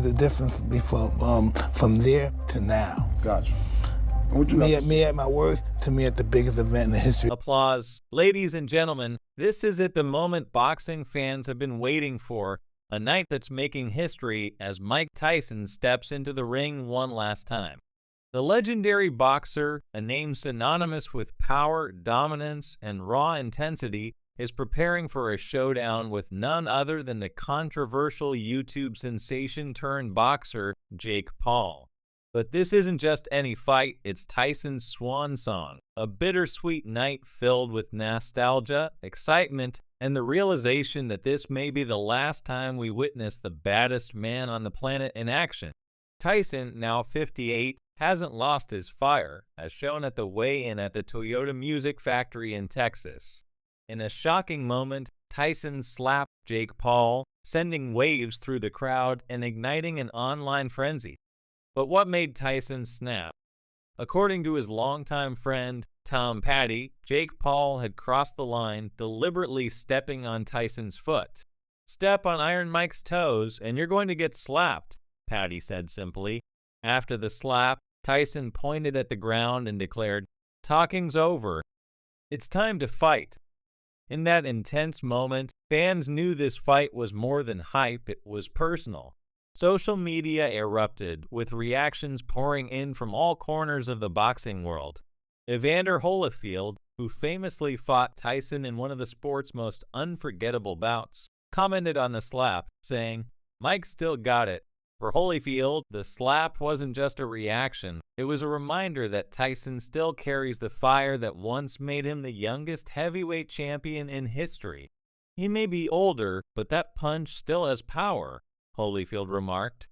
the difference from there to now. Gotcha. What you Me at my worst, to me at the biggest event in the history. Applause. Ladies and gentlemen, this is it, the moment boxing fans have been waiting for, a night that's making history as Mike Tyson steps into the ring one last time. The legendary boxer, a name synonymous with power, dominance, and raw intensity, is preparing for a showdown with none other than the controversial YouTube sensation turned boxer, Jake Paul. But this isn't just any fight, it's Tyson's swan song, a bittersweet night filled with nostalgia, excitement, and the realization that this may be the last time we witness the baddest man on the planet in action. Tyson, now 58, hasn't lost his fire, as shown at the weigh-in at the Toyota Music Factory in Texas. In a shocking moment, Tyson slapped Jake Paul, sending waves through the crowd and igniting an online frenzy. But what made Tyson snap? According to his longtime friend, Tom Patty, Jake Paul had crossed the line, deliberately stepping on Tyson's foot. "Step on Iron Mike's toes and you're going to get slapped," Patty said simply. After the slap, Tyson pointed at the ground and declared, "Talking's over. It's time to fight." In that intense moment, fans knew this fight was more than hype, it was personal. Social media erupted, with reactions pouring in from all corners of the boxing world. Evander Holyfield, who famously fought Tyson in one of the sport's most unforgettable bouts, commented on the slap, saying, "Mike still got it." For Holyfield, the slap wasn't just a reaction, it was a reminder that Tyson still carries the fire that once made him the youngest heavyweight champion in history. "He may be older, but that punch still has power," Holyfield remarked.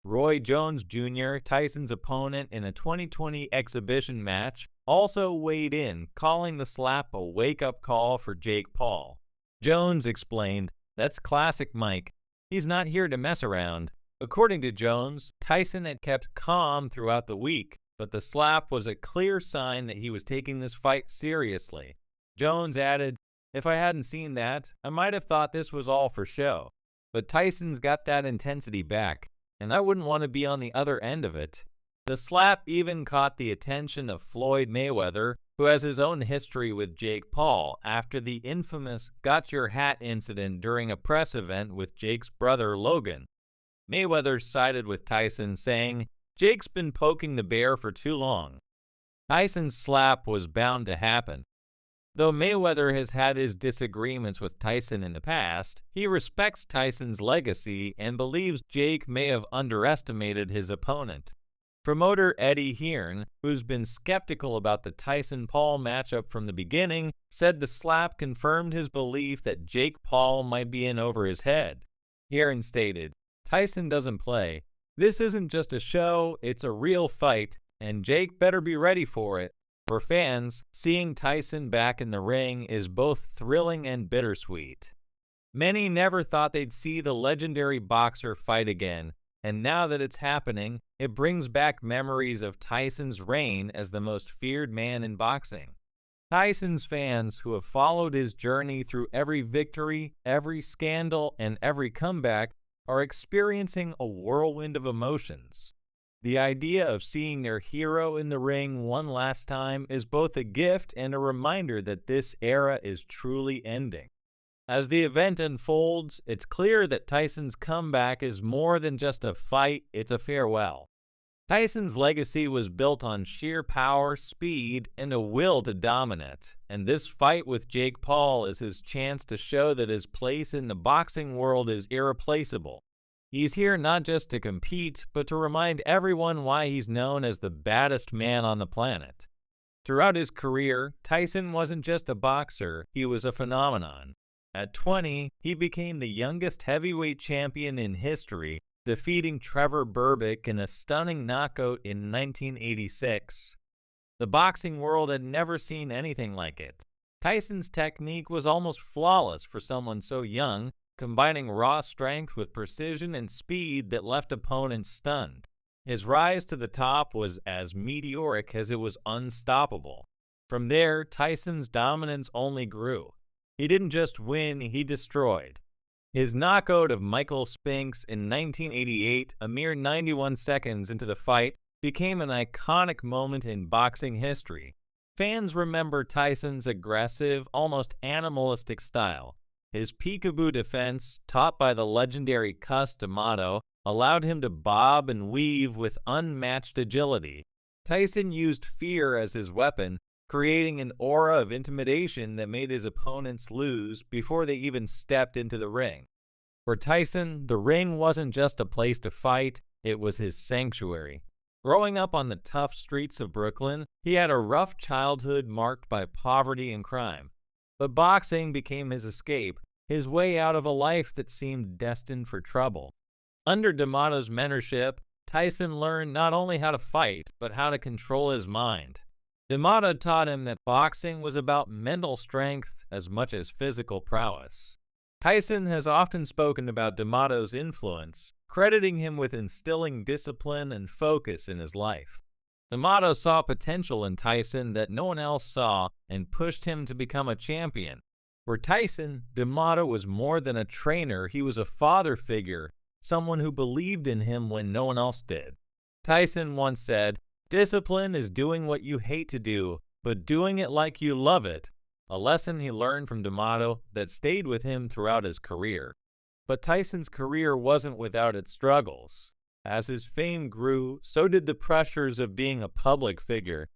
Roy Jones Jr., Tyson's opponent in a 2020 exhibition match, also weighed in, calling the slap a wake-up call for Jake Paul. Jones explained, "That's classic Mike. He's not here to mess around." According to Jones, Tyson had kept calm throughout the week, but the slap was a clear sign that he was taking this fight seriously. Jones added, "If I hadn't seen that, I might have thought this was all for show. But Tyson's got that intensity back, and I wouldn't want to be on the other end of it." The slap even caught the attention of Floyd Mayweather, who has his own history with Jake Paul after the infamous "got your hat" incident during a press event with Jake's brother Logan. Mayweather sided with Tyson, saying, "Jake's been poking the bear for too long." Tyson's slap was bound to happen. Though Mayweather has had his disagreements with Tyson in the past, he respects Tyson's legacy and believes Jake may have underestimated his opponent. Promoter Eddie Hearn, who's been skeptical about the Tyson-Paul matchup from the beginning, said the slap confirmed his belief that Jake Paul might be in over his head. Hearn stated, "Tyson doesn't play. This isn't just a show, it's a real fight, and Jake better be ready for it." For fans, seeing Tyson back in the ring is both thrilling and bittersweet. Many never thought they'd see the legendary boxer fight again, and now that it's happening, it brings back memories of Tyson's reign as the most feared man in boxing. Tyson's fans, who have followed his journey through every victory, every scandal, and every comeback, are experiencing a whirlwind of emotions. The idea of seeing their hero in the ring one last time is both a gift and a reminder that this era is truly ending. As the event unfolds, it's clear that Tyson's comeback is more than just a fight, it's a farewell. Tyson's legacy was built on sheer power, speed, and a will to dominate, and this fight with Jake Paul is his chance to show that his place in the boxing world is irreplaceable. He's here not just to compete, but to remind everyone why he's known as the baddest man on the planet. Throughout his career, Tyson wasn't just a boxer, he was a phenomenon. At 20, he became the youngest heavyweight champion in history, defeating Trevor Berbick in a stunning knockout in 1986. The boxing world had never seen anything like it. Tyson's technique was almost flawless for someone so young, combining raw strength with precision and speed that left opponents stunned. His rise to the top was as meteoric as it was unstoppable. From there, Tyson's dominance only grew. He didn't just win, he destroyed. His knockout of Michael Spinks in 1988, a mere 91 seconds into the fight, became an iconic moment in boxing history. Fans remember Tyson's aggressive, almost animalistic style. His peekaboo defense, taught by the legendary Cus D'Amato, allowed him to bob and weave with unmatched agility. Tyson used fear as his weapon, creating an aura of intimidation that made his opponents lose before they even stepped into the ring. For Tyson, the ring wasn't just a place to fight, it was his sanctuary. Growing up on the tough streets of Brooklyn, he had a rough childhood marked by poverty and crime. But boxing became his escape, his way out of a life that seemed destined for trouble. Under D'Amato's mentorship, Tyson learned not only how to fight, but how to control his mind. D'Amato taught him that boxing was about mental strength as much as physical prowess. Tyson has often spoken about D'Amato's influence, crediting him with instilling discipline and focus in his life. D'Amato saw potential in Tyson that no one else saw and pushed him to become a champion. For Tyson, D'Amato was more than a trainer, he was a father figure, someone who believed in him when no one else did. Tyson once said, "Discipline is doing what you hate to do, but doing it like you love it," a lesson he learned from D'Amato that stayed with him throughout his career. But Tyson's career wasn't without its struggles. As his fame grew, so did the pressures of being a public figure.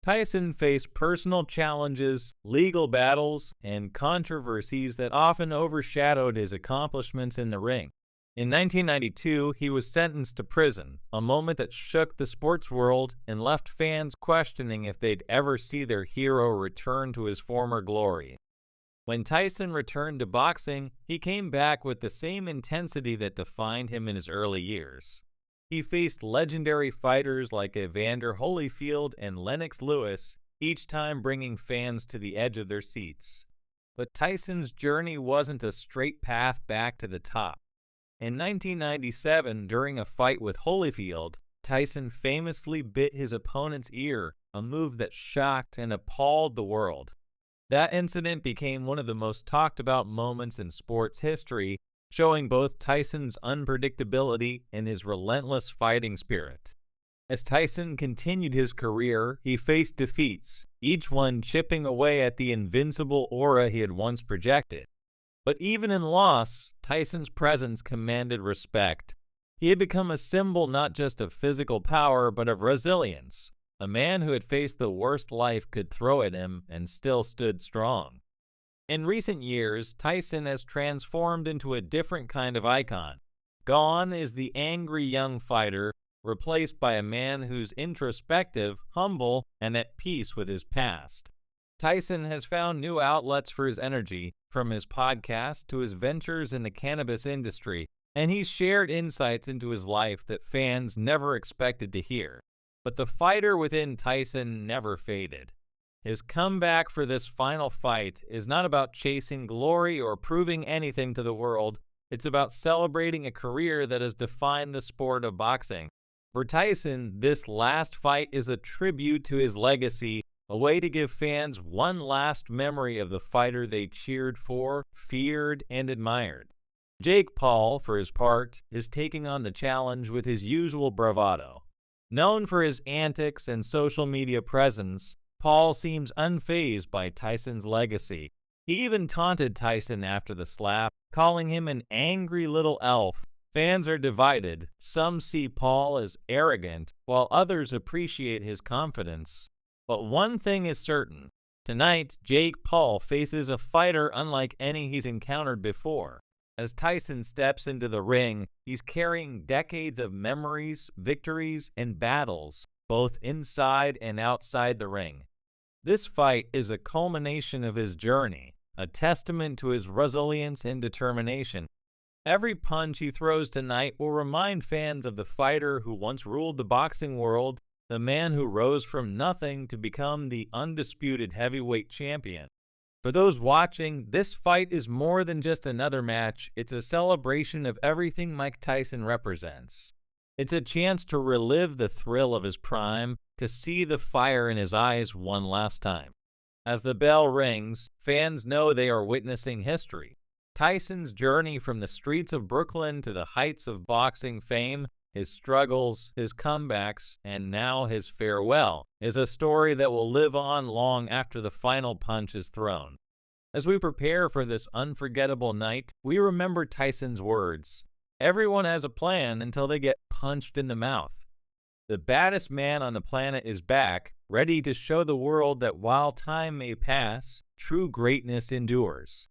Tyson faced personal challenges, legal battles, and controversies that often overshadowed his accomplishments in the ring. In 1992, he was sentenced to prison, a moment that shook the sports world and left fans questioning if they'd ever see their hero return to his former glory. When Tyson returned to boxing, he came back with the same intensity that defined him in his early years. He faced legendary fighters like Evander Holyfield and Lennox Lewis, each time bringing fans to the edge of their seats. But Tyson's journey wasn't a straight path back to the top. In 1997, during a fight with Holyfield, Tyson famously bit his opponent's ear, a move that shocked and appalled the world. That incident became one of the most talked about moments in sports history, showing both Tyson's unpredictability and his relentless fighting spirit. As Tyson continued his career, he faced defeats, each one chipping away at the invincible aura he had once projected. But even in loss, Tyson's presence commanded respect. He had become a symbol not just of physical power, but of resilience. A man who had faced the worst life could throw at him and still stood strong. In recent years, Tyson has transformed into a different kind of icon. Gone is the angry young fighter, replaced by a man who's introspective, humble, and at peace with his past. Tyson has found new outlets for his energy, from his podcast to his ventures in the cannabis industry, and he's shared insights into his life that fans never expected to hear. But the fighter within Tyson never faded. His comeback for this final fight is not about chasing glory or proving anything to the world. It's about celebrating a career that has defined the sport of boxing. For Tyson, this last fight is a tribute to his legacy, a way to give fans one last memory of the fighter they cheered for, feared, and admired. Jake Paul, for his part, is taking on the challenge with his usual bravado. Known for his antics and social media presence, Paul seems unfazed by Tyson's legacy. He even taunted Tyson after the slap, calling him an angry little elf. Fans are divided. Some see Paul as arrogant, while others appreciate his confidence. But one thing is certain. Tonight, Jake Paul faces a fighter unlike any he's encountered before. As Tyson steps into the ring, he's carrying decades of memories, victories, and battles, both inside and outside the ring. This fight is a culmination of his journey, a testament to his resilience and determination. Every punch he throws tonight will remind fans of the fighter who once ruled the boxing world, the man who rose from nothing to become the undisputed heavyweight champion. For those watching, this fight is more than just another match. It's a celebration of everything Mike Tyson represents. It's a chance to relive the thrill of his prime, to see the fire in his eyes one last time. As the bell rings, fans know they are witnessing history. Tyson's journey from the streets of Brooklyn to the heights of boxing fame, his struggles, his comebacks, and now his farewell, is a story that will live on long after the final punch is thrown. As we prepare for this unforgettable night, we remember Tyson's words. Everyone has a plan until they get punched in the mouth. The baddest man on the planet is back, ready to show the world that while time may pass, true greatness endures.